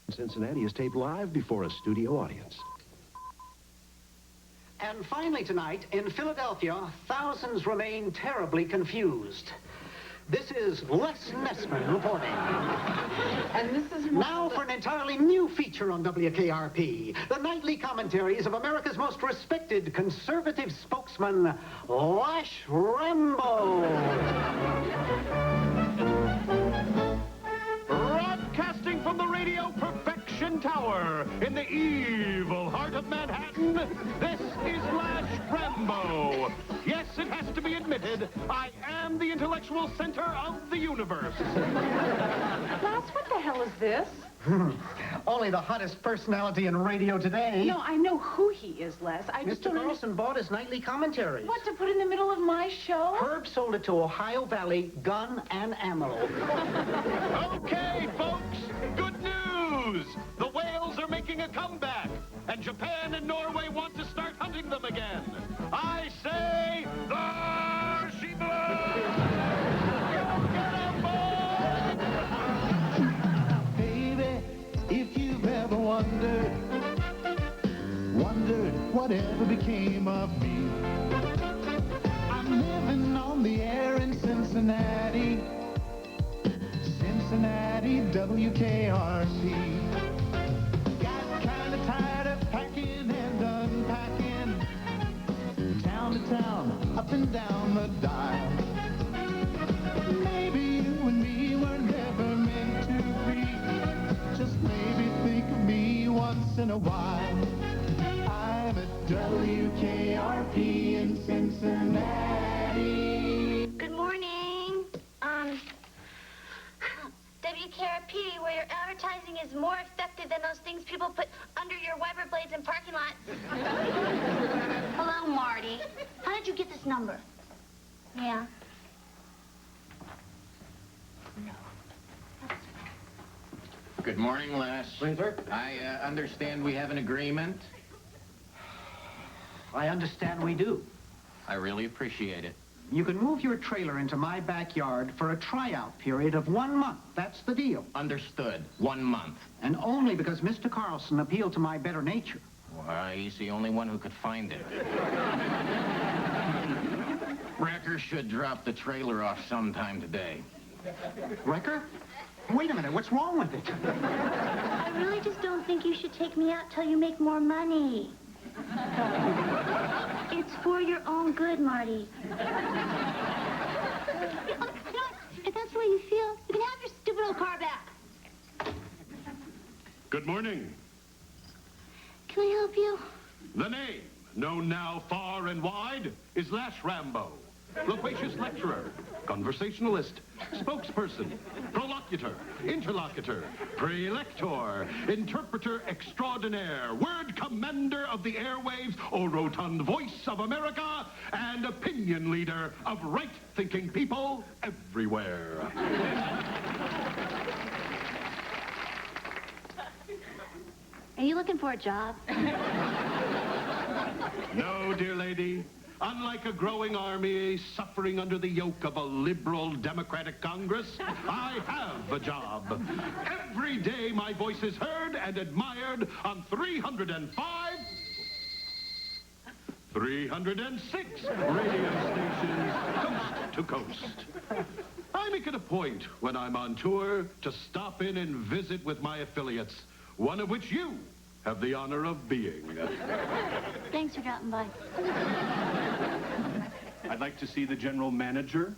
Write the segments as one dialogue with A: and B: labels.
A: Cincinnati is taped live before a studio audience.
B: And finally tonight, in Philadelphia, thousands remain terribly confused. This is Les Nessman reporting.
C: And this is
B: now for an entirely new feature on WKRP, the nightly commentaries of America's most respected conservative spokesman, Lash Rambo.
D: Broadcasting from the Radio Perfection Tower in the evil heart of Manhattan, this is Lash Rambo. Yes, it has to be admitted, I am the intellectual center of the universe.
C: Lass, what the hell is this?
B: Only the hottest personality in radio today.
C: No, I know who he is, Les. I just
B: Mr.
C: don't
B: Carlson bought his nightly commentaries.
C: What, to put in the middle of my show?
B: Herb sold it to Ohio Valley Gun and Ammo.
D: Okay, folks, good news! The whales are making a comeback, and Japan and Norway want to start hunting them again. I say, there she blows! Go get 'em, boys!
E: Baby, if you've ever wondered whatever became of me, I'm living on the air in Cincinnati, WKRP. Got kind of tired of packing and unpacking, town to town, up and down the dial. Maybe you and me were never meant to be. Just maybe think of me once in a while. I'm at WKRP in Cincinnati.
F: Good morning. WKRP, where your advertising is more effective than those things people put under your wiper blades in parking lots. Hello, Marty. How did you get this number? Yeah.
G: Good morning, Les.
B: Please, sir.
G: I understand we have an agreement.
B: I understand we do.
G: I really appreciate it.
B: You can move your trailer into my backyard for a tryout period of 1 month. That's the deal.
G: Understood. 1 month.
B: And only because Mr. Carlson appealed to my better nature.
G: Why, he's the only one who could find it. Wrecker should drop the trailer off sometime today.
B: Wrecker? Wait a minute, what's wrong with it?
F: I really just don't think you should take me out till you make more money. It's for your own good, Marty. If that's the way you feel, you can have your stupid old car back.
D: Good morning.
F: Can I help you?
D: The name, known now far and wide, is Lash Rambo. Loquacious lecturer, conversationalist, spokesperson, prolocutor, interlocutor, prelector, interpreter extraordinaire, word commander of the airwaves, O rotund voice of America, and opinion leader of right-thinking people everywhere.
F: Are you looking for a job?
D: No, dear lady. Unlike a growing army suffering under the yoke of a liberal Democratic Congress, I have a job. Every day my voice is heard and admired on 305, 306 radio stations, coast to coast. I make it a point when I'm on tour to stop in and visit with my affiliates, one of which you have the honor of being.
F: Thanks for dropping by.
D: I'd like to see the general manager.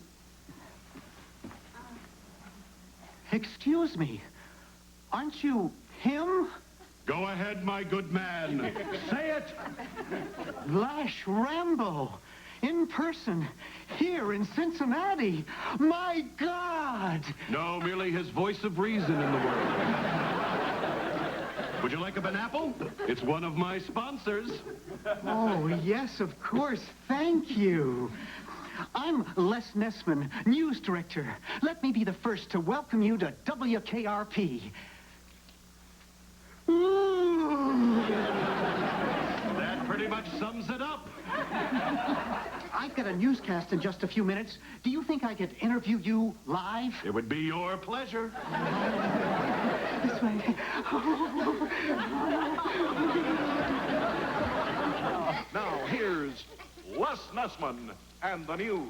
B: Excuse me, aren't you him?
D: Go ahead, my good man. Say it.
B: Lash Rambo, in person, here in Cincinnati. My God!
D: No, merely his voice of reason in the world. Would you like a banapple? It's one of my sponsors.
B: Oh, yes, of course. Thank you. I'm Les Nessman, news director. Let me be the first to welcome you to WKRP. Ooh.
D: That pretty much sums it up.
B: I've got a newscast in just a few minutes. Do you think I could interview you live?
D: It would be your pleasure.
B: This way.
H: Now, here's Les Nessman and the news.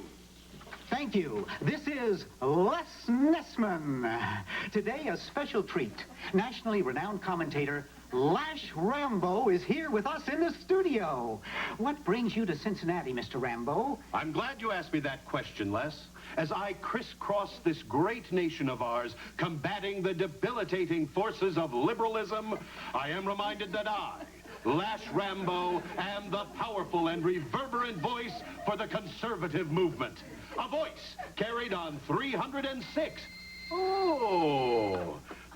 B: Thank you. This is Les Nessman. Today, a special treat. Nationally renowned commentator Lash Rambo is here with us in the studio. What brings you to Cincinnati, Mr. Rambo?
D: I'm glad you asked me that question, Les. As I crisscross this great nation of ours, combating the debilitating forces of liberalism, I am reminded that I, Lash Rambo, am the powerful and reverberant voice for the conservative movement. A voice carried on 306.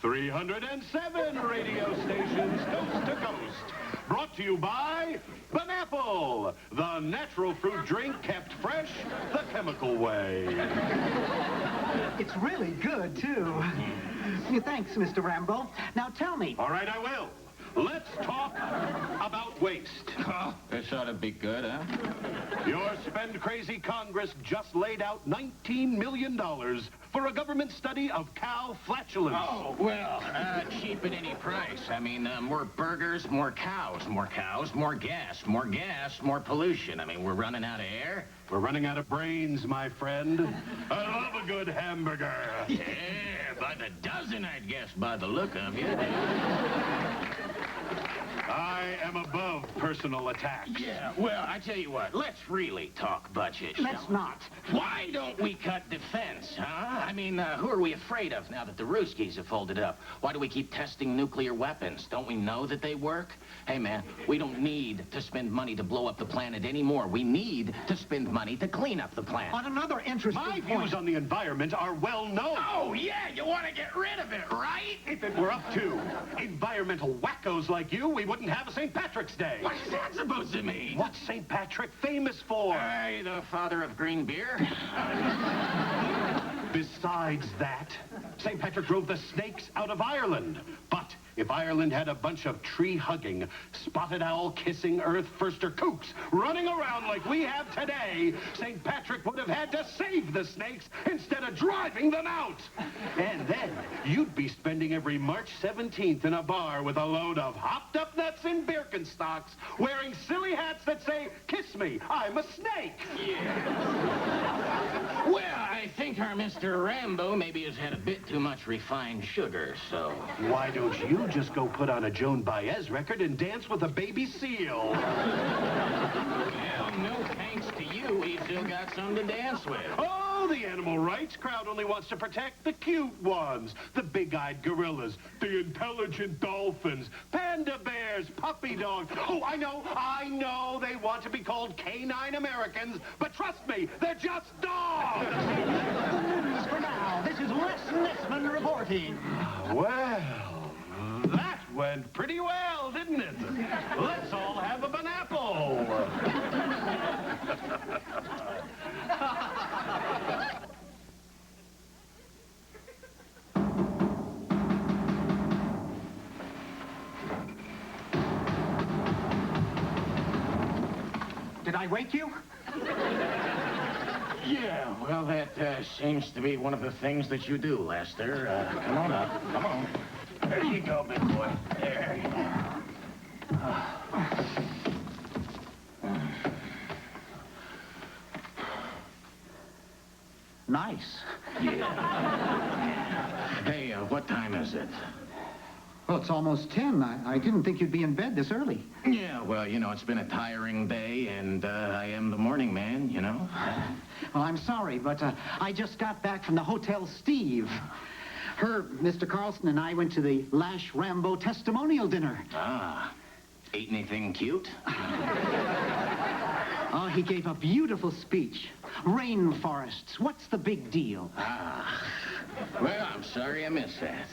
D: 307 radio stations coast to coast. Brought to you by Banapple, the natural fruit drink kept fresh the chemical way.
B: It's really good, too. Thanks, Mr. Rambo. Now tell me.
D: All right, I will. Let's talk about waste.
G: This ought to be good, huh?
D: Your spend-crazy Congress just laid out $19 million for a government study of cow flatulence.
G: Oh, well, cheap at any price. I mean, more burgers, more gas, more gas, more pollution. I mean, we're running out of air.
D: We're running out of brains, my friend. I love a good hamburger.
G: Yeah, by the dozen, I'd guess, by the look of you.
D: I am above personal attacks.
G: Yeah, well, I tell you what, let's really talk budget.
B: Let's not.
G: Why don't we cut defense, huh? I mean, who are we afraid of now that the Ruskies have folded up? Why do we keep testing nuclear weapons? Don't we know that they work? Hey, man, we don't need to spend money to blow up the planet anymore. We need to spend money to clean up the planet.
B: On another interesting
D: My
B: point.
D: views on the environment are well known.
G: Oh, yeah, you want to get rid of it, right?
D: If it were up to environmental wackos like you, we wouldn't have a St. Patrick's Day.
G: What is that supposed to mean?
D: What's St. Patrick famous for?
G: Hey, the father of green beer.
D: Besides that, St. Patrick drove the snakes out of Ireland. But if Ireland had a bunch of tree-hugging, spotted owl-kissing, earth-firster kooks running around like we have today, St. Patrick would have had to save the snakes instead of driving them out. And then you'd be spending every March 17th in a bar with a load of hopped-up nuts and Birkenstocks, wearing silly hats that say, "Kiss me, I'm a snake."
G: Well, I think our Mr. Rambo maybe has had a bit too much refined sugar, so...
D: Why don't you just go put on a Joan Baez record and dance with a baby seal?
G: Well, no thanks to you, we've still got some to dance with.
D: Oh, the animal rights crowd only wants to protect the cute ones. The big-eyed gorillas, the intelligent dolphins, panda bears, puppy dogs. Oh, I know, they want to be called canine Americans, but trust me, they're just dogs!
B: News for now. This is Les Nessman reporting.
D: Well, that went pretty well, didn't it? Let's all have a banapple.
B: Did I wake you?
G: Yeah, well, that seems to be one of the things that you do, Lester. Come on up. Come on. There you go, big boy. There you go.
B: Nice.
G: Hey, what time is it?
B: Well, it's almost 10. I didn't think you'd be in bed this early.
G: Yeah, well, you know, it's been a tiring day, and I am the morning man, you know.
B: Well, I'm sorry, but I just got back from the Hotel Steve. Mr. Carlson, and I went to the Lash Rambo testimonial dinner.
G: Ah. Ate anything cute?
B: Oh, he gave a beautiful speech. Rainforests, what's the big deal?
G: Ah. Well, I'm sorry I missed that.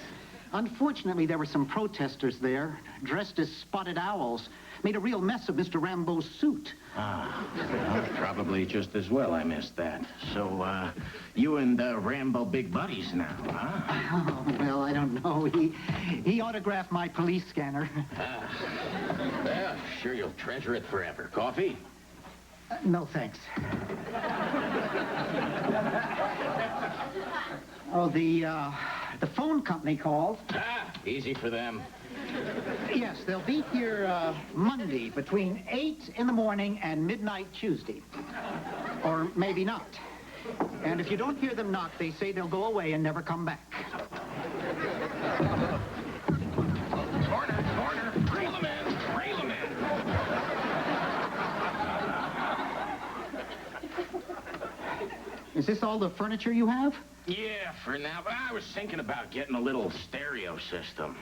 B: Unfortunately, there were some protesters there, dressed as spotted owls. Made a real mess of Mr. Rambo's suit.
G: Ah, well, probably just as well I missed that. So, you and Rambo big buddies now, huh?
B: Oh, well, I don't know. He autographed my police scanner.
G: Well, sure you'll treasure it forever. Coffee?
B: No, thanks. Oh, the phone company called.
G: Ah, easy for them.
B: Yes, they'll be here Monday between 8 in the morning and midnight Tuesday. Or maybe not. And if you don't hear them knock, they say they'll go away and never come back.
G: Corner, reel them in, reel them in.
B: Is this all the furniture you have?
G: Yeah, for now. But I was thinking about getting a little stereo system.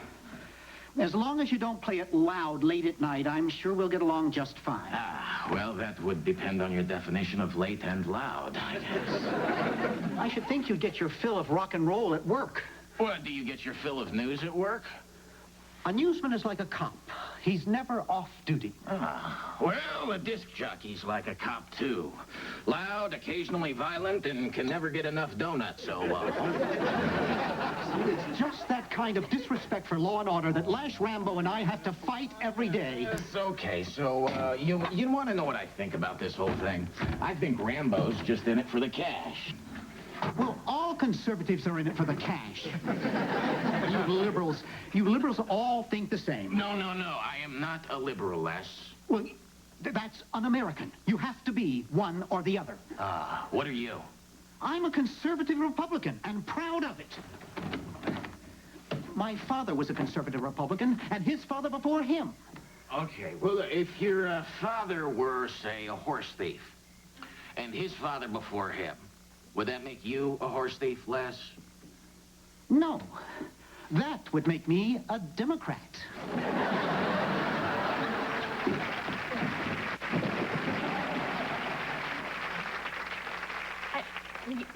B: As long as you don't play it loud late at night, I'm sure we'll get along just fine.
G: Ah, well, that would depend on your definition of late and loud, I guess.
B: I should think you'd get your fill of rock and roll at work.
G: What, do you get your fill of news at work?
B: A newsman is like a cop. He's never off duty.
G: Ah, well, a disc jockey's like a cop, too. Loud, occasionally violent, and can never get enough donuts, so,
B: It's just that kind of disrespect for law and order that Lash Rambo and I have to fight every day.
G: It's okay, so, you want to know what I think about this whole thing? I think Rambo's just in it for the cash.
B: Well, all conservatives are in it for the cash. You liberals all think the same.
G: No, I am not a liberal, Les.
B: Well, that's un-American. You have to be one or the other.
G: What are you?
B: I'm a conservative Republican, and proud of it. My father was a conservative Republican, and his father before him.
G: Okay, well, if your father were, say, a horse thief, and his father before him, would that make you a horse thief, Les?
B: No. That would make me a Democrat.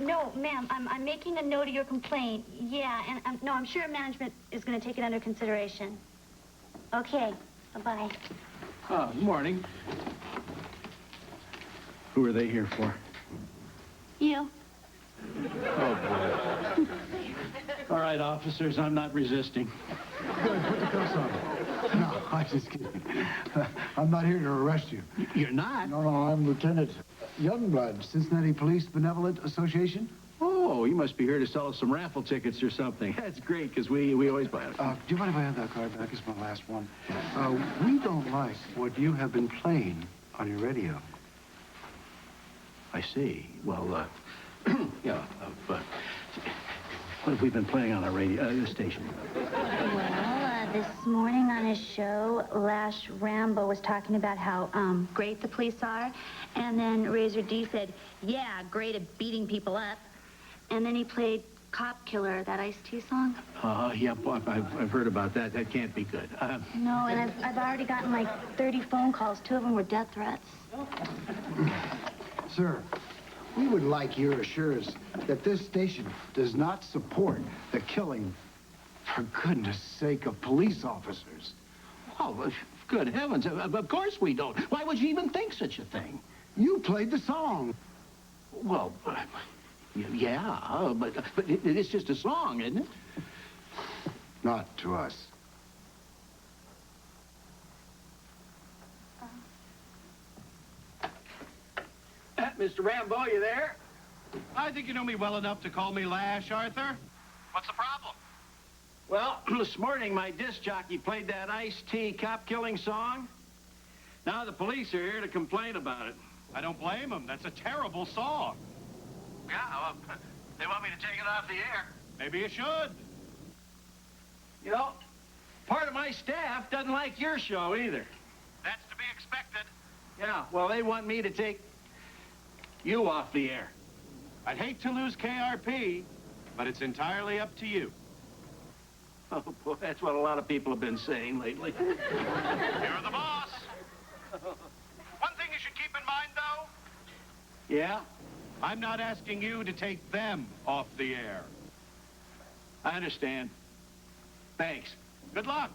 F: No, ma'am, I'm making a note of your complaint. Yeah, and I'm sure management is going to take it under consideration. Okay, bye-bye.
I: Oh, good morning. Who are they here for?
F: You.
I: Oh, boy. All right, officers, I'm not resisting.
E: Good, put the cuffs on. No, I'm just kidding. I'm not here to arrest you.
I: You're not?
E: No, I'm Lieutenant Youngblood, Cincinnati Police Benevolent Association.
I: Oh, you must be here to sell us some raffle tickets or something. That's great, because we always buy it.
E: Do you mind if I have that card back? It's my last one. We don't like what you have been playing on your radio.
I: I see. Well, yeah, what have we been playing on our radio station?
F: Well, this morning on his show, Lash Rambo was talking about how great the police are. And then Razor D said, yeah, great at beating people up. And then he played Cop Killer, that Ice-T song.
I: Yeah, I've heard about that. That can't be good.
F: No, and I've already gotten like 30 phone calls. 2 of them were death threats.
E: Sir, we would like your assurance that this station does not support the killing, for goodness sake, of police officers.
I: Oh, good heavens. Of course we don't. Why would you even think such a thing?
E: You played the song.
I: Well, yeah, but it's just a song, isn't it?
E: Not to us.
I: Mr. Rambo, you there?
D: I think you know me well enough to call me Lash, Arthur. What's the problem?
I: Well, this morning my disc jockey played that Ice-T cop-killing song. Now the police are here to complain about it.
D: I don't blame them. That's a terrible song.
I: Yeah, well, they want me to take it off the air.
D: Maybe you should.
I: You know, part of my staff doesn't like your show either.
D: That's to be expected.
I: Yeah, well, they want me to take you off the air.
D: I'd hate to lose KRP, but it's entirely up to you.
I: Oh, boy, that's what a lot of people have been saying lately.
D: You're the boss. One thing you should keep in mind, though.
I: Yeah?
D: I'm not asking you to take them off the air.
I: I understand. Thanks.
D: Good luck.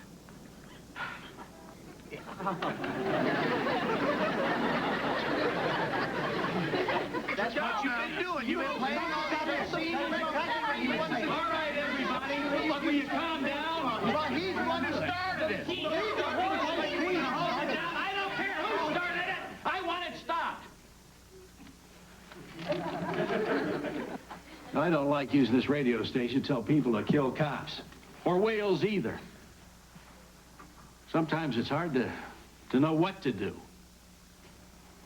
I: That's what you've been doing. You've been playing all that scene. All right, everybody. Look, will you calm down?
E: Well, he's the one who started it.
I: I don't care who started it. I want it stopped.
J: I don't like using this radio station to tell people to kill cops. Or whales either. Sometimes it's hard to know what to do.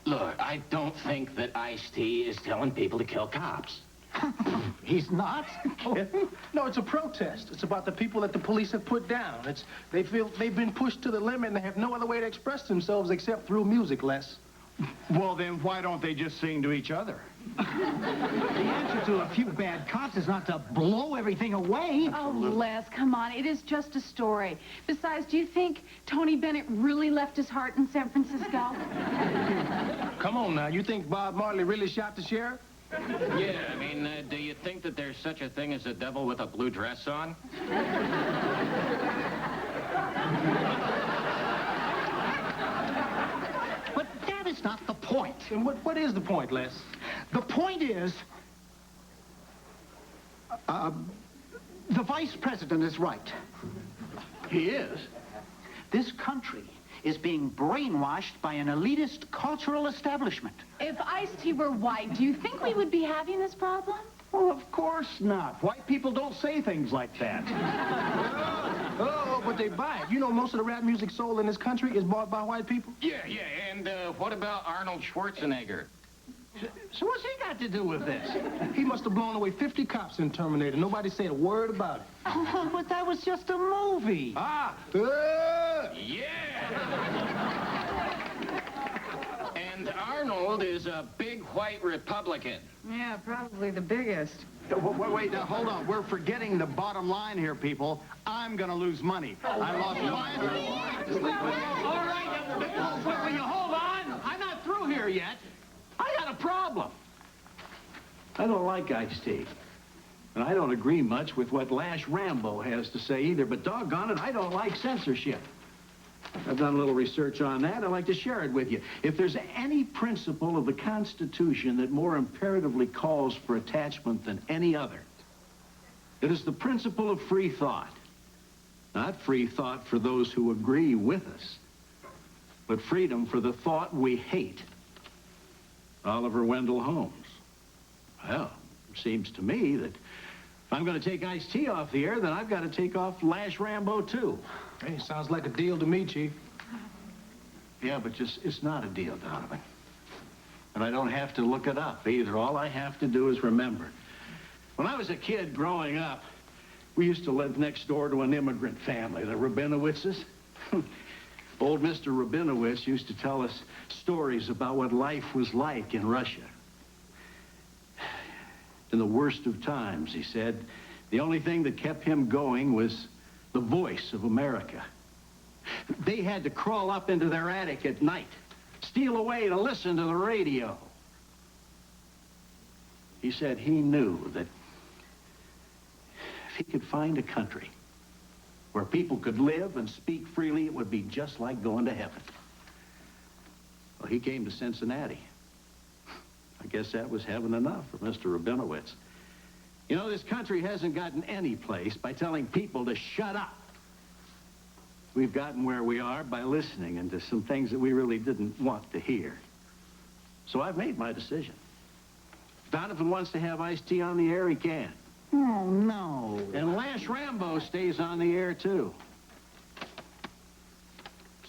G: Look, I don't think that Ice-T is telling people to kill cops.
B: He's not?
I: No, it's a protest. It's about the people that the police have put down. They feel they've been pushed to the limit and they have no other way to express themselves except through music, Les.
K: Well, then why don't they just sing to each other?
B: The answer to a few bad cops is not to blow everything away.
C: Oh, Les, come on. It is just a story. Besides, do you think Tony Bennett really left his heart in San Francisco?
I: Come on now, you think Bob Marley really shot the sheriff?
G: Yeah, I mean, do you think that there's such a thing as a devil with a blue dress on?
B: But that is not the point.
I: And what is the point, Les?
B: The point is, the vice president is right.
J: He is?
B: This country is being brainwashed by an elitist cultural establishment.
C: If Ice-T were white, do you think we would be having this problem?
K: Well, of course not. White people don't say things like that.
I: Oh, but they buy it. You know, most of the rap music sold in this country is bought by white people.
G: Yeah, and what about Arnold Schwarzenegger?
K: So what's he got to do with this?
I: He must have blown away 50 cops in Terminator. Nobody said a word about it.
B: Oh, but that was just a movie.
G: Yeah! And Arnold is a big white Republican.
C: Yeah, probably the biggest.
K: Wait, now, hold on. We're forgetting the bottom line here, people. I'm going to lose money. I lost
I: All right, will you hold on? I'm not through here yet. I got a problem.
J: I don't like Ice-T. And I don't agree much with what Lash Rambo has to say either, but doggone it, I don't like censorship. I've done a little research on that. I'd like to share it with you. If there's any principle of the Constitution that more imperatively calls for attachment than any other, it is the principle of free thought. Not free thought for those who agree with us, but freedom for the thought we hate. Oliver Wendell Holmes. Well, it seems to me that if I'm going to take Ice-T off the air, then I've got to take off Lash Rambo, too.
I: Hey, sounds like a deal to me, Chief.
J: Yeah, but it's not a deal, Donovan. And I don't have to look it up either. All I have to do is remember. When I was a kid growing up, we used to live next door to an immigrant family, the Rabinowitzes. Old Mr. Rabinowitz used to tell us stories about what life was like in Russia. In the worst of times, he said, the only thing that kept him going was the voice of America. They had to crawl up into their attic at night, steal away to listen to the radio. He said he knew that if he could find a country where people could live and speak freely, it would be just like going to heaven. Well, he came to Cincinnati. I guess that was heaven enough for Mr. Rabinowitz. You know, this country hasn't gotten any place by telling people to shut up. We've gotten where we are by listening into some things that we really didn't want to hear. So I've made my decision. If Donovan wants to have Ice-T on the air, he can.
B: Oh, no.
J: And Lash Rambo stays on the air, too.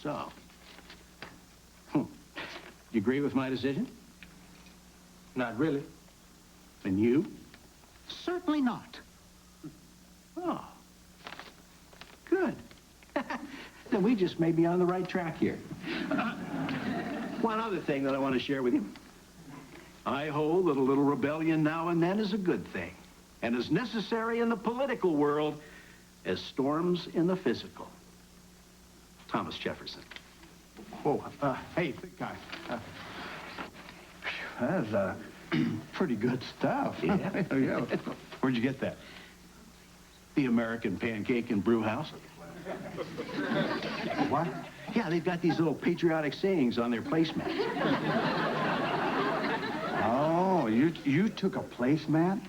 J: So, you agree with my decision?
I: Not really.
J: And you?
B: Certainly not.
J: Oh, good. Then we just may be on the right track here. One other thing that I want to share with you. I hold that a little rebellion now and then is a good thing, and as necessary in the political world as storms in the physical. Thomas Jefferson.
K: Oh, hey, big guy. That's pretty good stuff.
J: Yeah.
K: Yeah. Where'd you get that?
J: The American Pancake and Brew House.
K: What?
J: Yeah, they've got these little patriotic sayings on their placemats.
K: Oh, you took a placemat?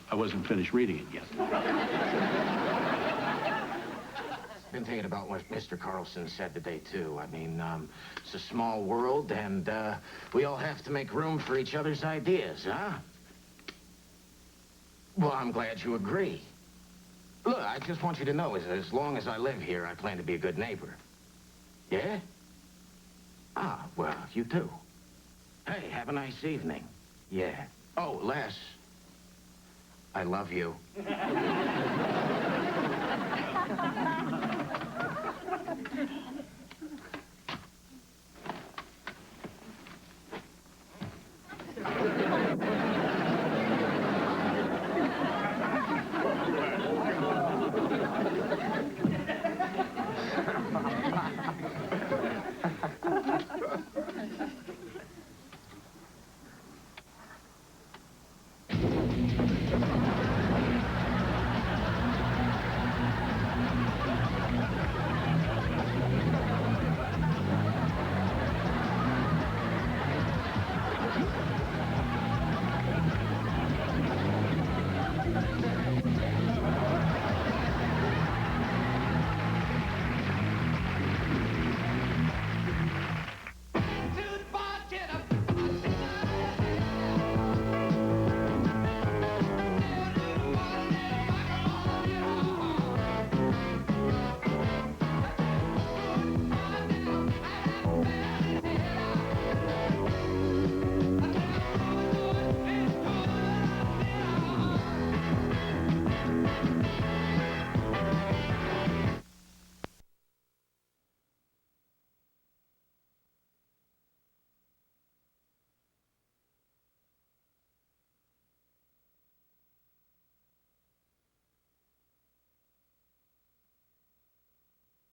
J: I wasn't finished reading it yet.
G: Been thinking about what Mr. Carlson said today, too. I mean, it's a small world, and we all have to make room for each other's ideas, huh? Well, I'm glad you agree. Look, I just want you to know, as long as I live here, I plan to be a good neighbor. Yeah? Ah, well, you too. Hey, have a nice evening. Yeah. Oh, Les, I love you.